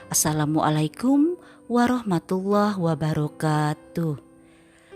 Assalamualaikum warahmatullahi wabarakatuh.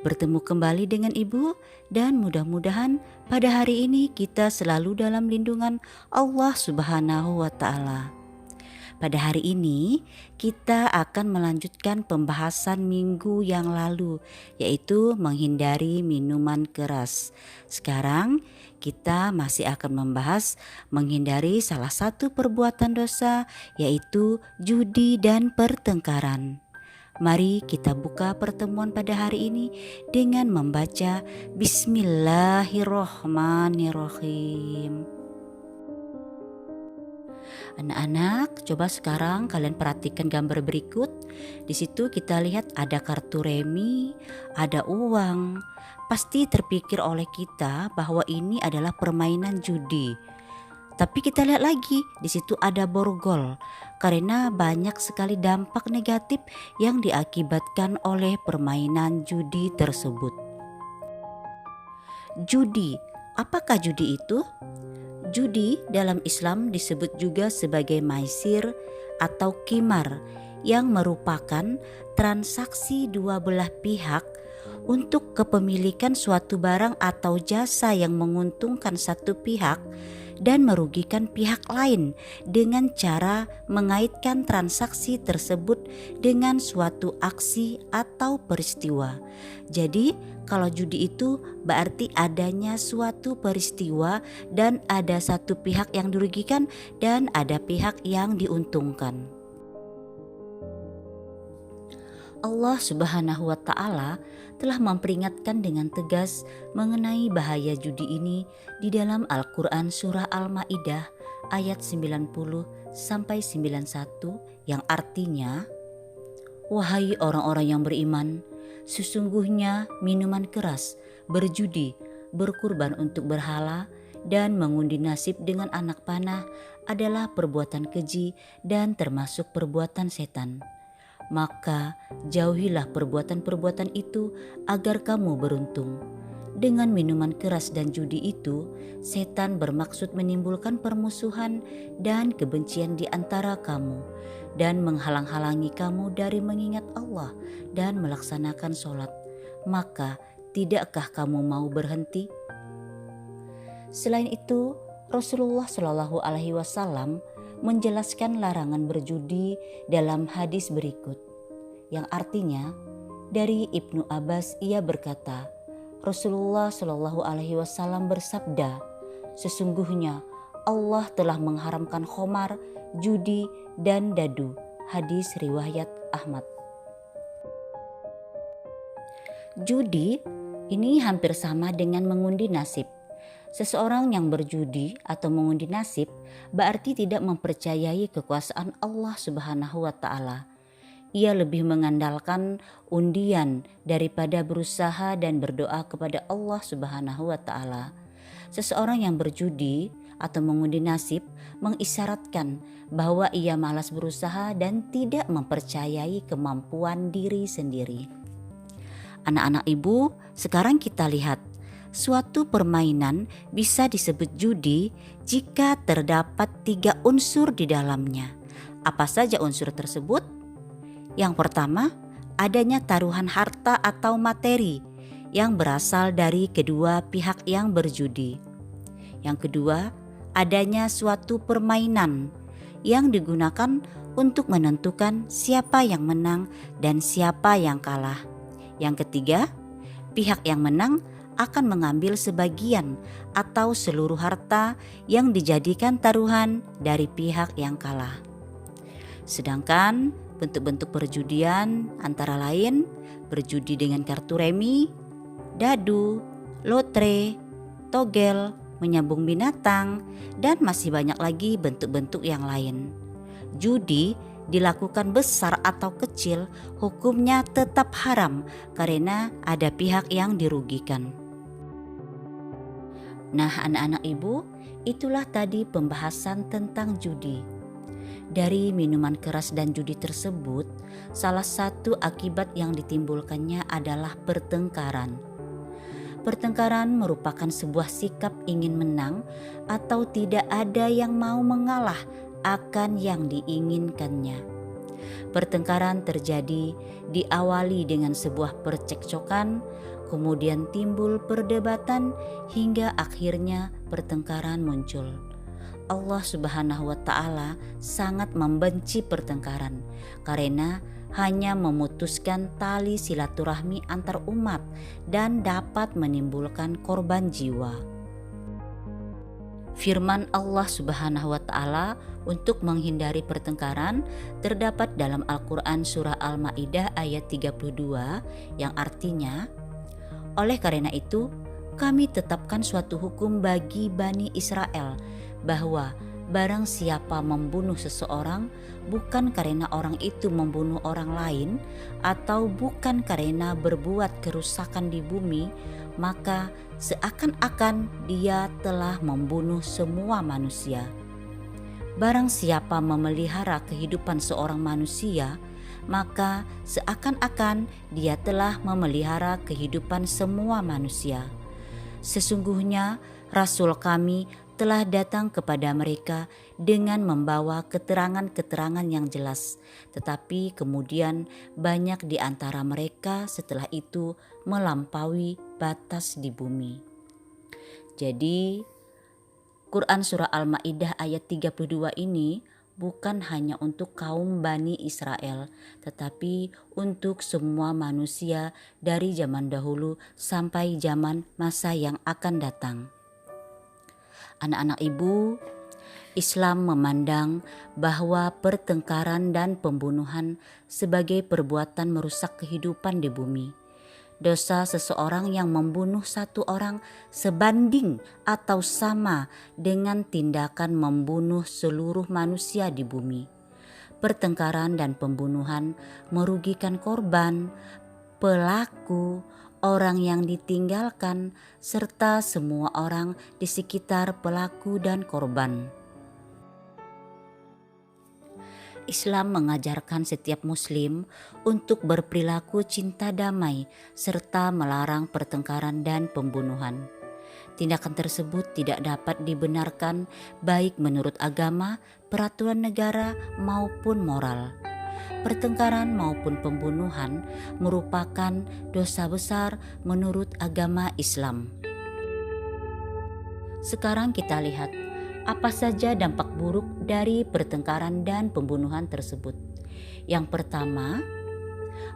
Bertemu kembali dengan Ibu dan mudah-mudahan pada hari ini kita selalu dalam lindungan Allah Subhanahu wa taala. Pada hari ini kita akan melanjutkan pembahasan minggu yang lalu, yaitu menghindari minuman keras. Sekarang kita masih akan membahas menghindari salah satu perbuatan dosa, yaitu judi dan pertengkaran. Mari kita buka pertemuan pada hari ini dengan membaca Bismillahirrohmanirrohim. Anak-anak, coba sekarang kalian perhatikan gambar berikut. Di situ kita lihat ada kartu remi, ada uang. Pasti terpikir oleh kita bahwa ini adalah permainan judi. Tapi kita lihat lagi, di situ ada borgol. Karena banyak sekali dampak negatif yang diakibatkan oleh permainan judi tersebut. Judi, apakah judi itu? Judi dalam Islam disebut juga sebagai maisir atau qimar yang merupakan transaksi dua belah pihak untuk kepemilikan suatu barang atau jasa yang menguntungkan satu pihak dan merugikan pihak lain dengan cara mengaitkan transaksi tersebut dengan suatu aksi atau peristiwa. Jadi kalau judi itu berarti adanya suatu peristiwa dan ada satu pihak yang dirugikan dan ada pihak yang diuntungkan. Allah Subhanahu wa taala telah memperingatkan dengan tegas mengenai bahaya judi ini di dalam Al-Qur'an surah Al-Maidah ayat 90 sampai 91 yang artinya, "Wahai orang-orang yang beriman, sesungguhnya minuman keras, berjudi, berkurban untuk berhala, dan mengundi nasib dengan anak panah adalah perbuatan keji dan termasuk perbuatan setan. Maka jauhilah perbuatan-perbuatan itu agar kamu beruntung. Dengan minuman keras dan judi itu, setan bermaksud menimbulkan permusuhan dan kebencian di antara kamu dan menghalang-halangi kamu dari mengingat Allah dan melaksanakan sholat. Maka tidakkah kamu mau berhenti?" Selain itu, Rasulullah Shallallahu Alaihi Wasallam menjelaskan larangan berjudi dalam hadis berikut, yang artinya dari Ibnu Abbas ia berkata, Rasulullah Shallallahu Alaihi Wasallam bersabda, "Sesungguhnya Allah telah mengharamkan khomar, judi, dan dadu." Hadis riwayat Ahmad. Judi ini hampir sama dengan mengundi nasib. Seseorang yang berjudi atau mengundi nasib berarti tidak mempercayai kekuasaan Allah Subhanahu wa taala. Ia lebih mengandalkan undian daripada berusaha dan berdoa kepada Allah Subhanahu wa taala. Seseorang yang berjudi atau mengundi nasib mengisyaratkan bahwa ia malas berusaha dan tidak mempercayai kemampuan diri sendiri. Anak-anak Ibu, sekarang kita lihat. Suatu permainan bisa disebut judi jika terdapat 3 unsur di dalamnya. Apa saja unsur tersebut? Yang pertama, adanya taruhan harta atau materi yang berasal dari kedua pihak yang berjudi. Yang kedua, adanya suatu permainan yang digunakan untuk menentukan siapa yang menang dan siapa yang kalah. Yang ketiga, pihak yang menang akan mengambil sebagian atau seluruh harta yang dijadikan taruhan dari pihak yang kalah. Sedangkan bentuk-bentuk perjudian antara lain berjudi dengan kartu remi, dadu, lotre, togel, menyambung binatang, dan masih banyak lagi bentuk-bentuk yang lain. Judi dilakukan besar atau kecil, hukumnya tetap haram karena ada pihak yang dirugikan. Nah, anak-anak Ibu, itulah tadi pembahasan tentang judi. Dari minuman keras dan judi tersebut, salah satu akibat yang ditimbulkannya adalah pertengkaran. Pertengkaran merupakan sebuah sikap ingin menang atau tidak ada yang mau mengalah akan yang diinginkannya. Pertengkaran terjadi, diawali dengan sebuah percekcokan, kemudian timbul perdebatan hingga akhirnya pertengkaran muncul. Allah Subhanahu wa Ta'ala sangat membenci pertengkaran karena hanya memutuskan tali silaturahmi antar umat dan dapat menimbulkan korban jiwa. Firman Allah Subhanahu wa Ta'ala untuk menghindari pertengkaran terdapat dalam Al-Quran surah Al-Ma'idah ayat 32 yang artinya, oleh karena itu kami tetapkan suatu hukum bagi Bani Israel bahwa barang siapa membunuh seseorang bukan karena orang itu membunuh orang lain atau bukan karena berbuat kerusakan di bumi, maka seakan-akan dia telah membunuh semua manusia. Barang siapa memelihara kehidupan seorang manusia, maka seakan-akan dia telah memelihara kehidupan semua manusia. Sesungguhnya Rasul kami telah datang kepada mereka dengan membawa keterangan-keterangan yang jelas, tetapi kemudian banyak di antara mereka setelah itu melampaui batas di bumi. Jadi Quran surah Al-Ma'idah ayat 32 ini bukan hanya untuk kaum Bani Israel, tetapi untuk semua manusia dari zaman dahulu sampai zaman masa yang akan datang. Anak-anak ibu, Islam memandang bahwa pertengkaran dan pembunuhan sebagai perbuatan merusak kehidupan di bumi. Dosa seseorang yang membunuh satu orang sebanding atau sama dengan tindakan membunuh seluruh manusia di bumi. Pertengkaran dan pembunuhan merugikan korban, pelaku, orang yang ditinggalkan, serta semua orang di sekitar pelaku dan korban. Islam mengajarkan setiap muslim untuk berperilaku cinta damai serta melarang pertengkaran dan pembunuhan. Tindakan tersebut tidak dapat dibenarkan baik menurut agama, peraturan negara maupun moral. Pertengkaran maupun pembunuhan merupakan dosa besar menurut agama Islam. Sekarang kita lihat apa saja dampak buruk dari pertengkaran dan pembunuhan tersebut. Yang pertama,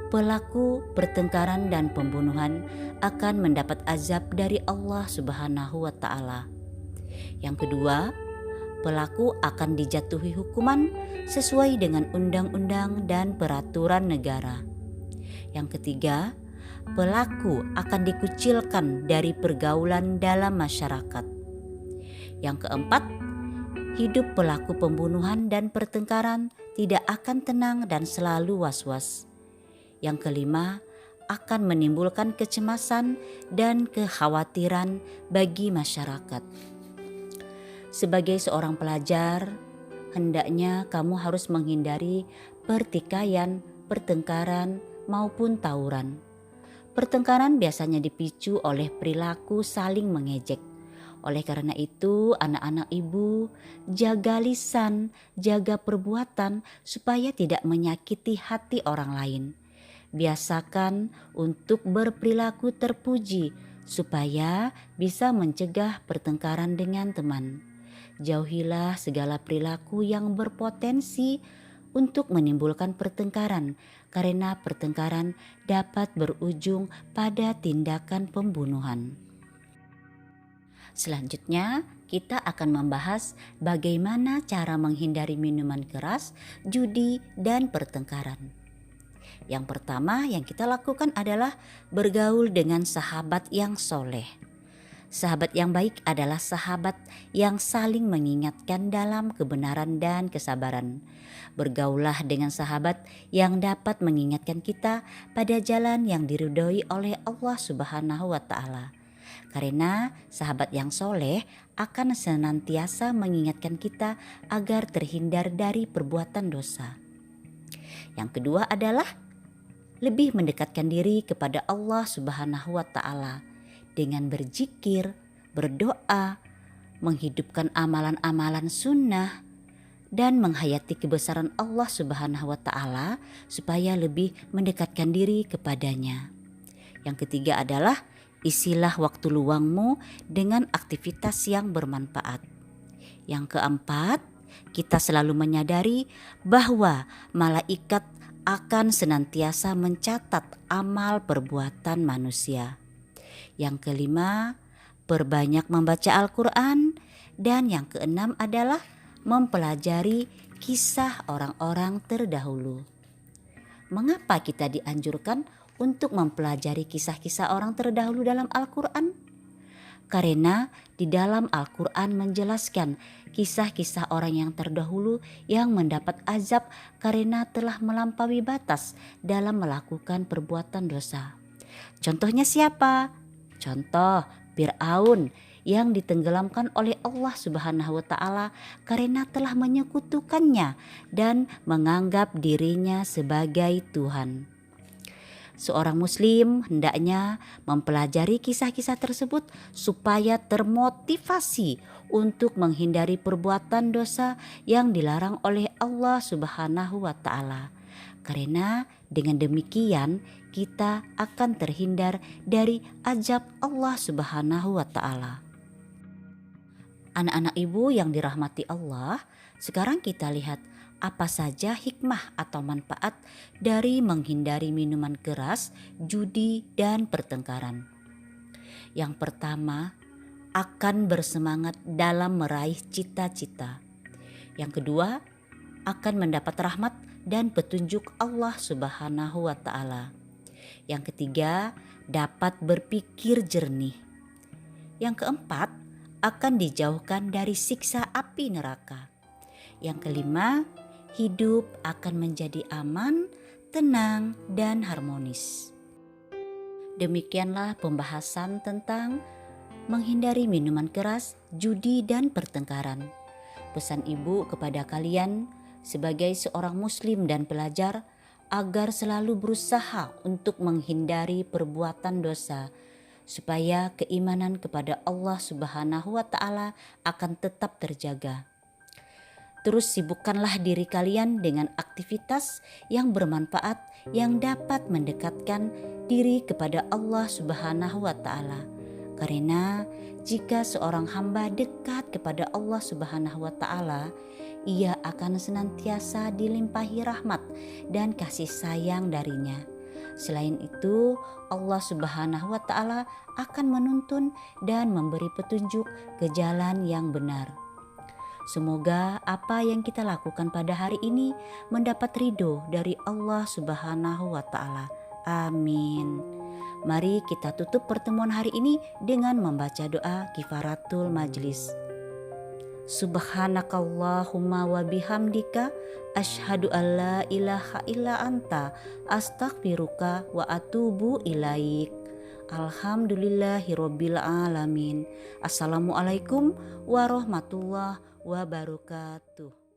pelaku pertengkaran dan pembunuhan akan mendapat azab dari Allah Subhanahu wa Ta'ala. Yang kedua, pelaku akan dijatuhi hukuman sesuai dengan undang-undang dan peraturan negara. Yang ketiga, pelaku akan dikucilkan dari pergaulan dalam masyarakat. Yang keempat, hidup pelaku pembunuhan dan pertengkaran tidak akan tenang dan selalu was-was. Yang kelima, akan menimbulkan kecemasan dan kekhawatiran bagi masyarakat. Sebagai seorang pelajar, hendaknya kamu harus menghindari pertikaian, pertengkaran, maupun tawuran. Pertengkaran biasanya dipicu oleh perilaku saling mengejek. Oleh karena itu, anak-anak ibu, jaga lisan, jaga perbuatan supaya tidak menyakiti hati orang lain. Biasakan untuk berperilaku terpuji supaya bisa mencegah pertengkaran dengan teman. Jauhilah segala perilaku yang berpotensi untuk menimbulkan pertengkaran, karena pertengkaran dapat berujung pada tindakan pembunuhan. Selanjutnya, kita akan membahas bagaimana cara menghindari minuman keras, judi, dan pertengkaran. Yang pertama yang kita lakukan adalah bergaul dengan sahabat yang soleh. Sahabat yang baik adalah sahabat yang saling mengingatkan dalam kebenaran dan kesabaran. Bergaullah dengan sahabat yang dapat mengingatkan kita pada jalan yang diridhoi oleh Allah Subhanahu wa Ta'ala. Karena sahabat yang soleh akan senantiasa mengingatkan kita agar terhindar dari perbuatan dosa. Yang kedua adalah lebih mendekatkan diri kepada Allah Subhanahu wa Ta'ala dengan berzikir, berdoa, menghidupkan amalan-amalan sunnah, dan menghayati kebesaran Allah Subhanahu wa Ta'ala supaya lebih mendekatkan diri kepadanya. Yang ketiga adalah isilah waktu luangmu dengan aktivitas yang bermanfaat. Yang keempat, kita selalu menyadari bahwa malaikat akan senantiasa mencatat amal perbuatan manusia. Yang kelima, perbanyak membaca Al-Quran. Dan yang keenam adalah mempelajari kisah orang-orang terdahulu. Mengapa kita dianjurkan untuk mempelajari kisah-kisah orang terdahulu dalam Al-Quran? Karena di dalam Al-Quran menjelaskan kisah-kisah orang yang terdahulu yang mendapat azab karena telah melampaui batas dalam melakukan perbuatan dosa. Contohnya siapa? Contoh Fir'aun yang ditenggelamkan oleh Allah Subhanahu wa Ta'ala karena telah menyekutukannya dan menganggap dirinya sebagai Tuhan. Seorang muslim hendaknya mempelajari kisah-kisah tersebut supaya termotivasi untuk menghindari perbuatan dosa yang dilarang oleh Allah Subhanahu wa Ta'ala. Karena dengan demikian kita akan terhindar dari azab Allah Subhanahu wa Ta'ala. Anak-anak ibu yang dirahmati Allah, sekarang kita lihat apa saja hikmah atau manfaat dari menghindari minuman keras, judi, dan pertengkaran. Yang pertama, akan bersemangat dalam meraih cita-cita. Yang kedua, akan mendapat rahmat dan petunjuk Allah Subhanahu wa Ta'ala. Yang ketiga, dapat berpikir jernih. Yang keempat, akan dijauhkan dari siksa api neraka. Yang kelima, hidup akan menjadi aman, tenang, dan harmonis. Demikianlah pembahasan tentang menghindari minuman keras, judi, dan pertengkaran. Pesan ibu kepada kalian sebagai seorang muslim dan pelajar agar selalu berusaha untuk menghindari perbuatan dosa, supaya keimanan kepada Allah Subhanahu wa Ta'ala akan tetap terjaga. Terus sibukkanlah diri kalian dengan aktivitas yang bermanfaat yang dapat mendekatkan diri kepada Allah Subhanahu wa Ta'ala. Karena jika seorang hamba dekat kepada Allah Subhanahu wa Ta'ala, ia akan senantiasa dilimpahi rahmat dan kasih sayang darinya. Selain itu, Allah Subhanahu wa Ta'ala akan menuntun dan memberi petunjuk ke jalan yang benar. Semoga apa yang kita lakukan pada hari ini mendapat ridho dari Allah Subhanahu wa Ta'ala. Amin. Mari kita tutup pertemuan hari ini dengan membaca doa kifaratul majlis. Subhanakallahumma wa bihamdika asyhadu alla ilaha illa anta astaghfiruka wa atubu ilaik. Alhamdulillahirabbil alamin. Assalamualaikum warahmatullahi wabarakatuh.